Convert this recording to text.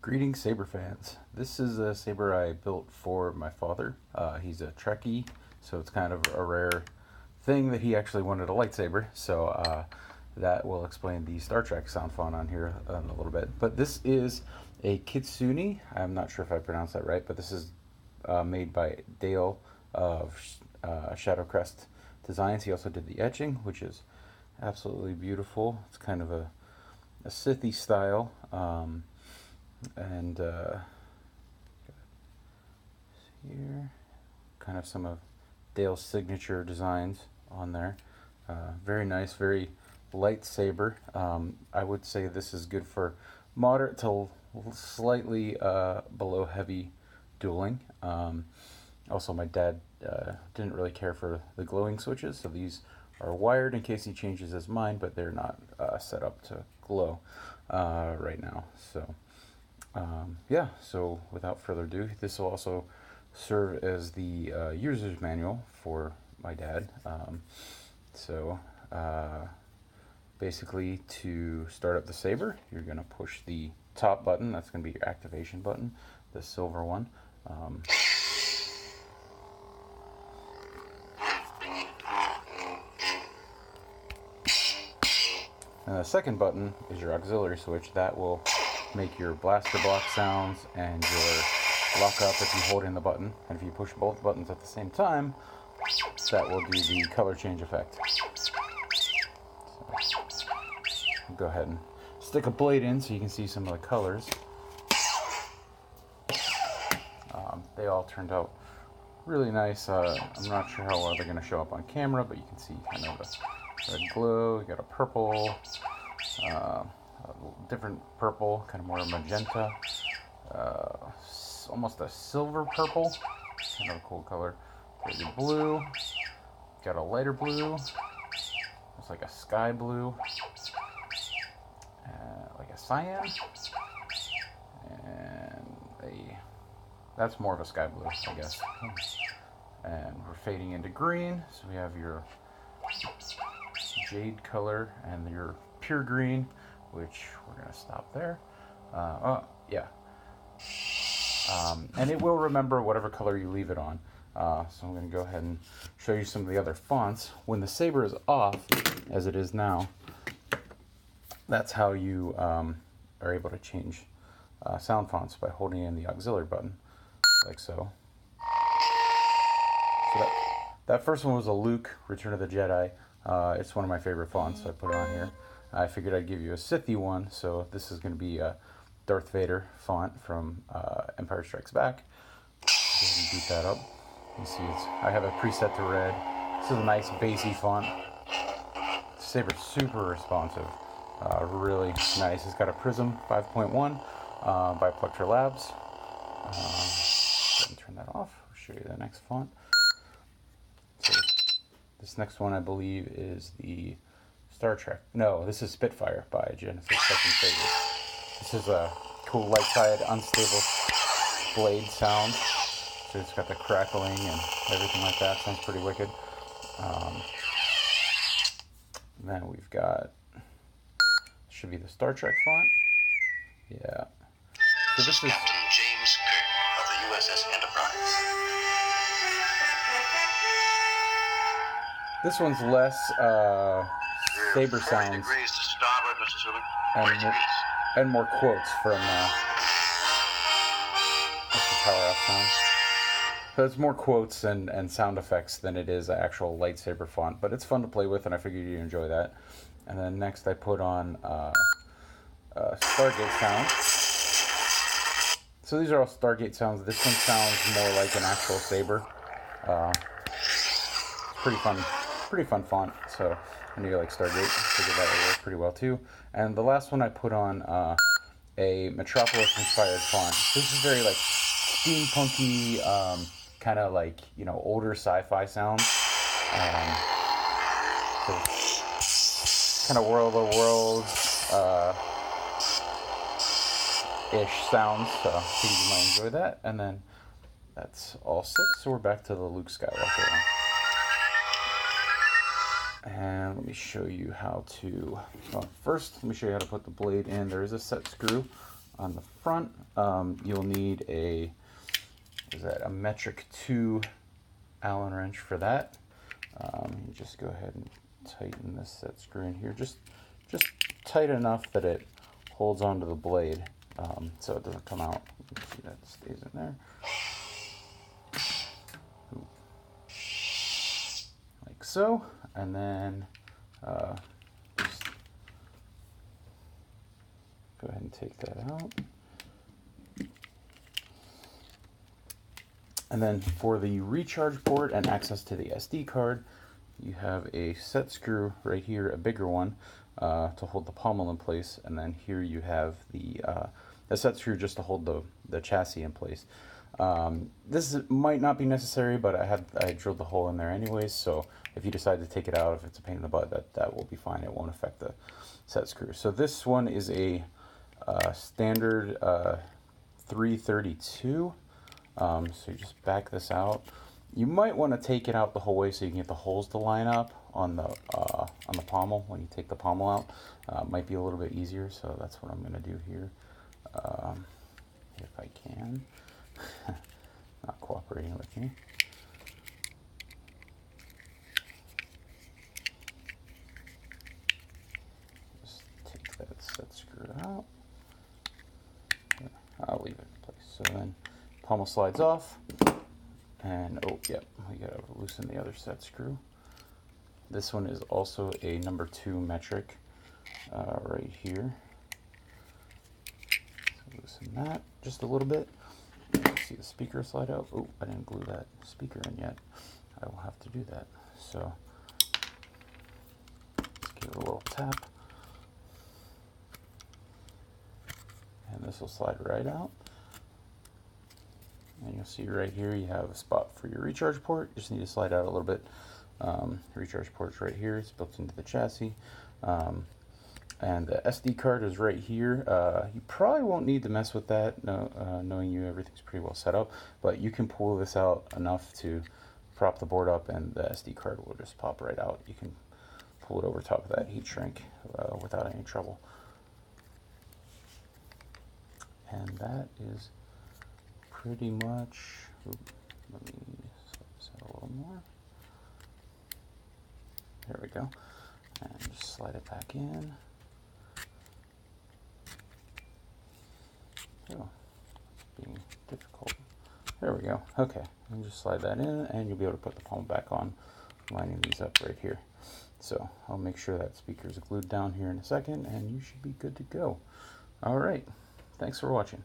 Greetings, saber fans. This is a saber I built for my father. He's a Trekkie, so it's kind of a rare thing that he actually wanted a lightsaber. So that will explain the Star Trek sound font on here in a little bit. But this is a Kitusne. I'm not sure if I pronounced that right, but this is made by Dale of Shadow Crest Designs. He also did the etching, which is absolutely beautiful. It's kind of a Sithy style. And here, kind of some of Dale's signature designs on there. Very nice, very light saber. I would say this is good for moderate to slightly below heavy dueling. Also, my dad didn't really care for the glowing switches, so these are wired in case he changes his mind, but they're not set up to glow right now. So yeah, so without further ado, this will also serve as the user's manual for my dad. Basically, to start up the saber, you're going to push the top button. That's going to be your activation button, the silver one. And the second button is your auxiliary switch. That will make your blaster block sounds and your lock up if you hold in the button. And if you push both buttons at the same time, that will do the color change effect. So, go ahead and stick a blade in so you can see some of the colors. They all turned out really nice. I'm not sure how well they're going to show up on camera, but you can see kind of a red glow. You got a purple, a different purple, kind of more magenta, almost a silver purple, kind of a cool color. Got your blue, got a lighter blue, looks like a sky blue, like a cyan, and that's more of a sky blue, I guess. And we're fading into green, so we have your jade color and your pure green, which we're going to stop there. And it will remember whatever color you leave it on. So I'm going to go ahead and show you some of the other fonts. When the saber is off, as it is now, that's how you are able to change sound fonts, by holding in the auxiliary button, like so. So that first one was a Luke, Return of the Jedi. It's one of my favorite fonts, so I put it on here. I figured I'd give you a Sithy one, so this is going to be a Darth Vader font from Empire Strikes Back. Go ahead and boot that up. You see, I have a preset to red. This is a nice bassy font. Saber's super responsive, really nice. It's got a Prizm 5.1 by Plectra Labs. Go ahead and turn that off. I'll show you the next font. So this next one, I believe, is the Star Trek. No, this is Spitfire by Genesis Second Saber. This is a cool light side, unstable blade sound. So it's got the crackling and everything like that. Sounds pretty wicked. Then we've got, should be the Star Trek font. Yeah. So this is Captain James Kirk of the USS Enterprise. This one's less saber sounds Degrees to starboard, Mr. Silver. and more quotes from that's the power off sound. So it's more quotes and sound effects than it is an actual lightsaber font, but it's fun to play with, and I figured you'd enjoy that. And then next I put on Stargate sounds. So these are all Stargate sounds. This one sounds more like an actual saber. Pretty fun font. So I knew you like Stargate. I figured that would work pretty well too. And the last one I put on a Metropolis inspired font. This is very like steampunky, kind of like, you know, older sci-fi sounds. So kind of World of Worlds ish sounds. So I think you might enjoy that. And then that's all 6. So we're back to the Luke Skywalker. And let me show you how to, well, first let me show you how to put the blade in. There is a set screw On the front, you'll need a metric 2 Allen wrench for that. You just go ahead and tighten this set screw in here, just tight enough that it holds onto the blade, so it doesn't come out. You can see that stays in there. Ooh. Like so, and then just go ahead and take that out. And then for the recharge port and access to the SD card, you have a set screw right here, a bigger one, to hold the pommel in place, and then here you have the set screw just to hold the chassis in place. This might not be necessary, but I drilled the hole in there anyways, so if you decide to take it out, if it's a pain in the butt, that will be fine. It won't affect the set screw. So this one is a standard 332. So you just back this out. You might want to take it out the whole way so you can get the holes to line up on the pommel when you take the pommel out. Might be a little bit easier, so that's what I'm going to do here. If I can. Not cooperating with me. Just take that set screw out. I'll leave it in place. So then pommel slides off, and oh yep, we gotta loosen the other set screw. This one is also a number 2 metric right here. So loosen that just a little bit. See the speaker slide out. Oh, I didn't glue that speaker in yet. I will have to do that. So let's give it a little tap, and this will slide right out. And you'll see right here you have a spot for your recharge port. You just need to slide out a little bit. Recharge port's right here. It's built into the chassis. And the SD card is right here. You probably won't need to mess with that, knowing everything's pretty well set up. But you can pull this out enough to prop the board up, and the SD card will just pop right out. You can pull it over top of that heat shrink without any trouble. And that is pretty much, let me set a little more. There we go. And just slide it back in. Oh, it's being difficult. There we go. Okay, and just slide that in, and you'll be able to put the pommel back on, lining these up right here. So I'll make sure that speaker is glued down here in a second, and you should be good to go. All right, thanks for watching.